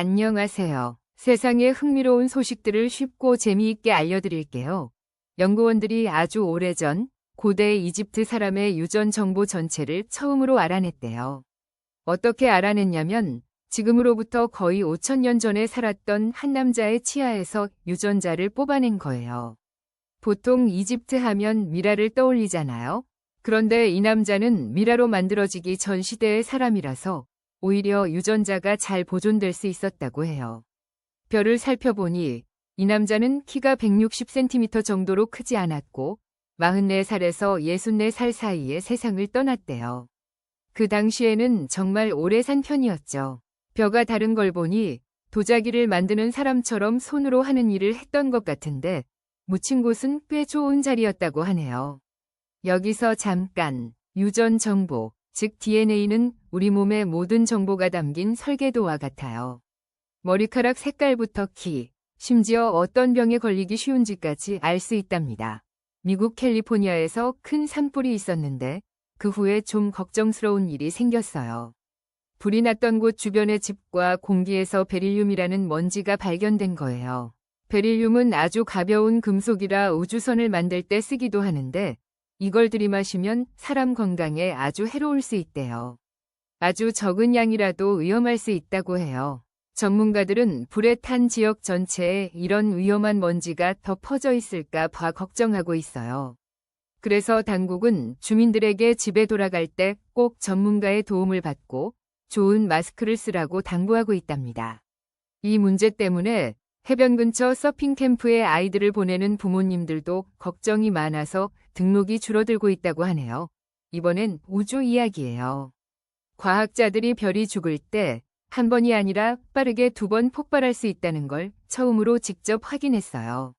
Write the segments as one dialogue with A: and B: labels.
A: 안녕하세요. 세상의 흥미로운 소식들을 쉽고 재미있게 알려드릴게요. 연구원들이 아주 오래전 고대 이집트 사람의 유전 정보 전체를 처음으로 알아냈대요. 어떻게 알아냈냐면 지금으로부터 거의 5,000년 전에 살았던 한 남자의 치아에서 유전자를 뽑아낸 거예요. 보통 이집트 하면 미라를 떠올리잖아요. 그런데 이 남자는 미라로 만들어지기 전 시대의 사람이라서 오히려 유전자가 잘 보존될 수 있었다고 해요. 별을 살펴보니 이 남자는 키가 160cm 정도로 크지 않았고 44살에서 64살 사이에 세상을 떠났대요. 그 당시에는 정말 오래 산 편이었죠. 벼가 다른 걸 보니 도자기를 만드는 사람처럼 손으로 하는 일을 했던 것 같은데 묻힌 곳은 꽤 좋은 자리였다고 하네요. 여기서 잠깐 유전 정보, 즉 DNA는 우리 몸의 모든 정보가 담긴 설계도와 같아요. 머리카락 색깔부터 키, 심지어 어떤 병에 걸리기 쉬운지까지 알 수 있답니다. 미국 캘리포니아에서 큰 산불이 있었는데 그 후에 좀 걱정스러운 일이 생겼어요. 불이 났던 곳 주변의 즙과 공기에서 베릴륨이라는 먼지가 발견된 거예요. 베릴륨은 아주 가벼운 금속이라 우주선을 만들 때 쓰기도 하는데 이걸 들이마시면 사람 건강에 아주 해로울 수 있대요. 아주 적은 양이라도 위험할 수 있다고 해요. 전문가들은 불에 탄 지역 전체에 이런 위험한 먼지가 더 퍼져 있을까 봐 걱정하고 있어요. 그래서 당국은 주민들에게 집에 돌아갈 때 꼭 전문가의 도움을 받고 좋은 마스크를 쓰라고 당부하고 있답니다. 이 문제 때문에 해변 근처 서핑 캠프에 아이들을 보내는 부모님들도 걱정이 많아서 등록이 줄어들고 있다고 하네요. 이번엔 우주 이야기예요. 과학자들이 별이 죽을 때 한 번이 아니라 빠르게 2번 폭발할 수 있다는 걸 처음으로 직접 확인했어요.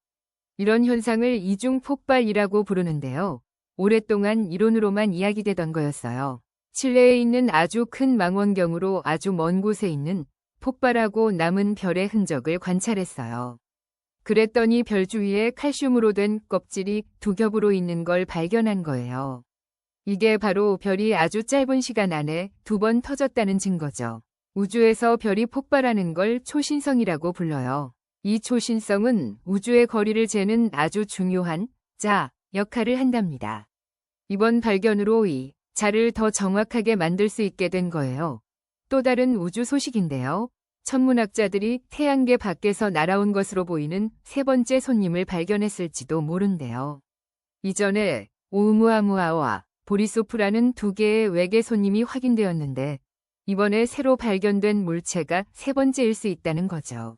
A: 이런 현상을 이중 폭발이라고 부르는데요. 오랫동안 이론으로만 이야기되던 거였어요. 칠레에 있는 아주 큰 망원경으로 아주 먼 곳에 있는 폭발하고 남은 별의 흔적을 관찰했어요. 그랬더니 별 주위에 칼슘으로 된 껍질이 2겹으로 있는 걸 발견한 거예요. 이게 바로 별이 아주 짧은 시간 안에 2번 터졌다는 증거죠. 우주에서 별이 폭발하는 걸 초신성이라고 불러요. 이 초신성은 우주의 거리를 재는 아주 중요한 자 역할을 한답니다. 이번 발견으로 이 자를 더 정확하게 만들 수 있게 된 거예요. 또 다른 우주 소식인데요. 천문학자들이 태양계 밖에서 날아온 것으로 보이는 3번째 손님을 발견했을지도 모른대요. 이전에 오umu아무아와 보리소프라는 2개의 외계 손님이 확인되었는데 이번에 새로 발견된 물체가 3번째일 수 있다는 거죠.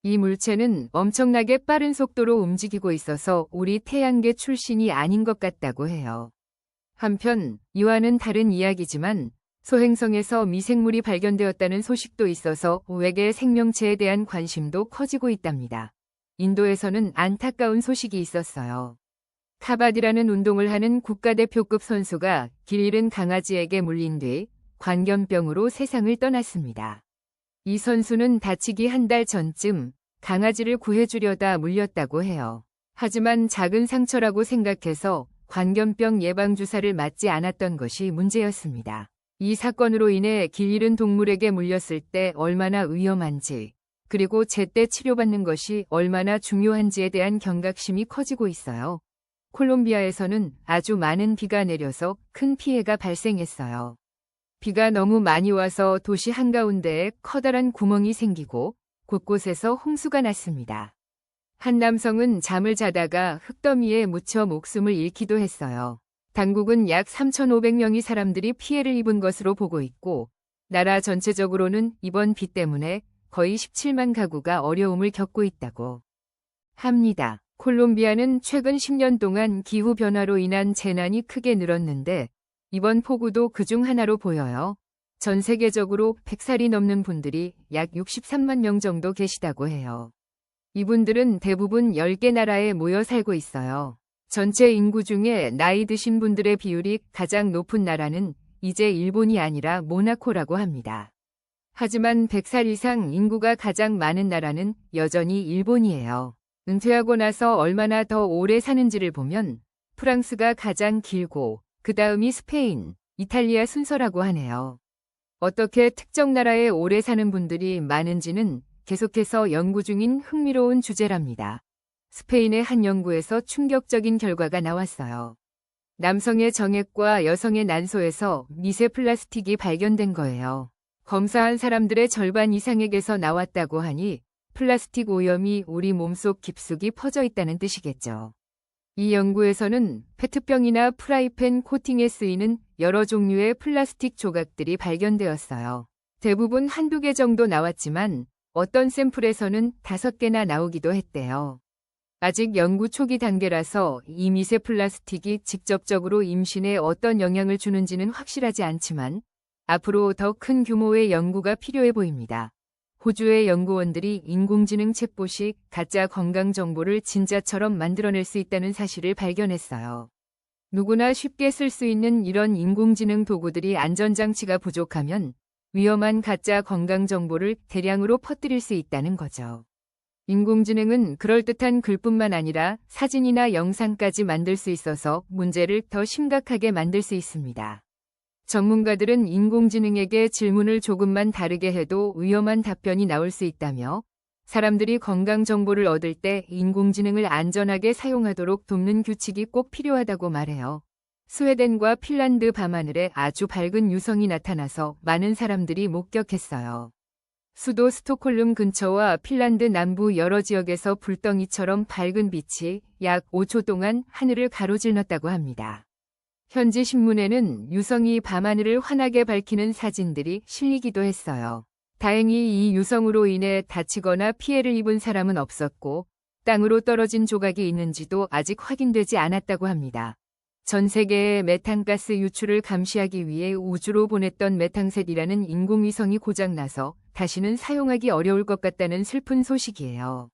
A: 이 물체는 엄청나게 빠른 속도로 움직이고 있어서 우리 태양계 출신이 아닌 것 같다고 해요. 한편 이와는 다른 이야기지만 소행성에서 미생물이 발견되었다는 소식도 있어서 외계 생명체에 대한 관심도 커지고 있답니다. 인도에서는 안타까운 소식이 있었어요. 카바디라는 운동을 하는 국가대표급 선수가 길 잃은 강아지에게 물린 뒤 광견병으로 세상을 떠났습니다. 이 선수는 다치기 한 달 전쯤 강아지를 구해주려다 물렸다고 해요. 하지만 작은 상처라고 생각해서 광견병 예방주사를 맞지 않았던 것이 문제였습니다. 이 사건으로 인해 길 잃은 동물에게 물렸을 때 얼마나 위험한지, 그리고 제때 치료받는 것이 얼마나 중요한지에 대한 경각심이 커지고 있어요. 콜롬비아에서는 아주 많은 비가 내려서 큰 피해가 발생했어요. 비가 너무 많이 와서 도시 한가운데에 커다란 구멍이 생기고 곳곳에서 홍수가 났습니다. 한 남성은 잠을 자다가 흙더미에 묻혀 목숨을 잃기도 했어요. 당국은 약 3,500명의 사람들이 피해를 입은 것으로 보고 있고 나라 전체적으로는 이번 비 때문에 거의 17만 가구가 어려움을 겪고 있다고 합니다. 콜롬비아는 최근 10년 동안 기후변화로 인한 재난이 크게 늘었는데 이번 폭우도 그중 하나로 보여요. 전 세계적으로 100살이 넘는 분들이 약 63만 명 정도 계시다고 해요. 이분들은 대부분 10개 나라에 모여 살고 있어요. 전체 인구 중에 나이 드신 분들의 비율이 가장 높은 나라는 이제 일본이 아니라 모나코라고 합니다. 하지만 100살 이상 인구가 가장 많은 나라는 여전히 일본이에요. 은퇴하고 나서 얼마나 더 오래 사는지를 보면 프랑스가 가장 길고 그 다음이 스페인, 이탈리아 순서라고 하네요. 어떻게 특정 나라에 오래 사는 분들이 많은지는 계속해서 연구 중인 흥미로운 주제랍니다. 스페인의 한 연구에서 충격적인 결과가 나왔어요. 남성의 정액과 여성의 난소에서 미세 플라스틱이 발견된 거예요. 검사한 사람들의 절반 이상에게서 나왔다고 하니 플라스틱 오염이 우리 몸속 깊숙이 퍼져 있다는 뜻이겠죠. 이 연구에서는 페트병이나 프라이팬 코팅에 쓰이는 여러 종류의 플라스틱 조각들이 발견되었어요. 대부분 한두 개 정도 나왔지만 어떤 샘플에서는 5개나 나오기도 했대요. 아직 연구 초기 단계라서 이 미세 플라스틱이 직접적으로 임신에 어떤 영향을 주는지는 확실하지 않지만 앞으로 더 큰 규모의 연구가 필요해 보입니다. 호주의 연구원들이 인공지능 챗봇이 가짜 건강 정보를 진짜처럼 만들어낼 수 있다는 사실을 발견했어요. 누구나 쉽게 쓸 수 있는 이런 인공지능 도구들이 안전장치가 부족하면 위험한 가짜 건강 정보를 대량으로 퍼뜨릴 수 있다는 거죠. 인공지능은 그럴듯한 글뿐만 아니라 사진이나 영상까지 만들 수 있어서 문제를 더 심각하게 만들 수 있습니다. 전문가들은 인공지능에게 질문을 조금만 다르게 해도 위험한 답변이 나올 수 있다며 사람들이 건강 정보를 얻을 때 인공지능을 안전하게 사용하도록 돕는 규칙이 꼭 필요하다고 말해요. 스웨덴과 핀란드 밤하늘에 아주 밝은 유성이 나타나서 많은 사람들이 목격했어요. 수도 스톡홀름 근처와 핀란드 남부 여러 지역에서 불덩이처럼 밝은 빛이 약 5초 동안 하늘을 가로질렀다고 합니다. 현지 신문에는 유성이 밤하늘을 환하게 밝히는 사진들이 실리기도 했어요. 다행히 이 유성으로 인해 다치거나 피해를 입은 사람은 없었고 땅으로 떨어진 조각이 있는지도 아직 확인되지 않았다고 합니다. 전 세계의 메탄가스 유출을 감시하기 위해 우주로 보냈던 메탄셋이라는 인공위성이 고장나서 다시는 사용하기 어려울 것 같다는 슬픈 소식이에요.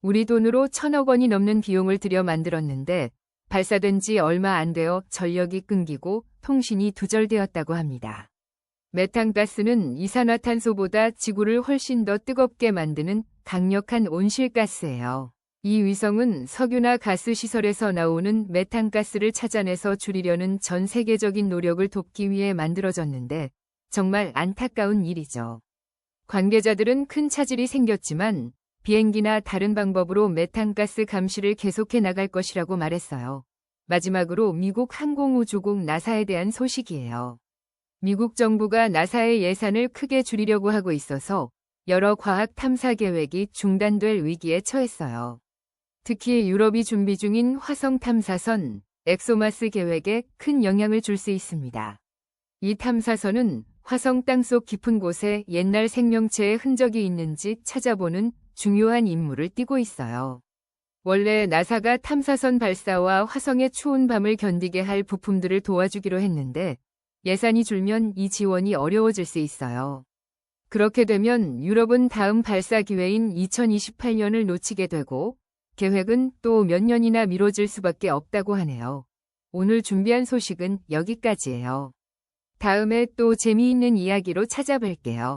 A: 우리 돈으로 1,000억 원이 넘는 비용을 들여 만들었는데 발사된 지 얼마 안 되어 전력이 끊기고 통신이 두절되었다고 합니다. 메탄가스는 이산화탄소보다 지구를 훨씬 더 뜨겁게 만드는 강력한 온실가스예요. 이 위성은 석유나 가스 시설에서 나오는 메탄가스를 찾아내서 줄이려는 전 세계적인 노력을 돕기 위해 만들어졌는데 정말 안타까운 일이죠. 관계자들은 큰 차질이 생겼지만 비행기나 다른 방법으로 메탄가스 감시를 계속해 나갈 것이라고 말했어요. 마지막으로 미국 항공우주국 나사에 대한 소식이에요. 미국 정부가 나사의 예산을 크게 줄이려고 하고 있어서 여러 과학 탐사 계획이 중단될 위기에 처했어요. 특히 유럽이 준비 중인 화성 탐사선 엑소마스 계획에 큰 영향을 줄 수 있습니다. 이 탐사선은 화성 땅속 깊은 곳에 옛날 생명체의 흔적이 있는지 찾아보는 중요한 임무를 띠고 있어요. 원래 나사가 탐사선 발사와 화성의 추운 밤을 견디게 할 부품들을 도와주기로 했는데 예산이 줄면 이 지원이 어려워질 수 있어요. 그렇게 되면 유럽은 다음 발사 기회인 2028년을 놓치게 되고 계획은 또 몇 년이나 미뤄질 수밖에 없다고 하네요. 오늘 준비한 소식은 여기까지예요. 다음에 또 재미있는 이야기로 찾아뵐게요.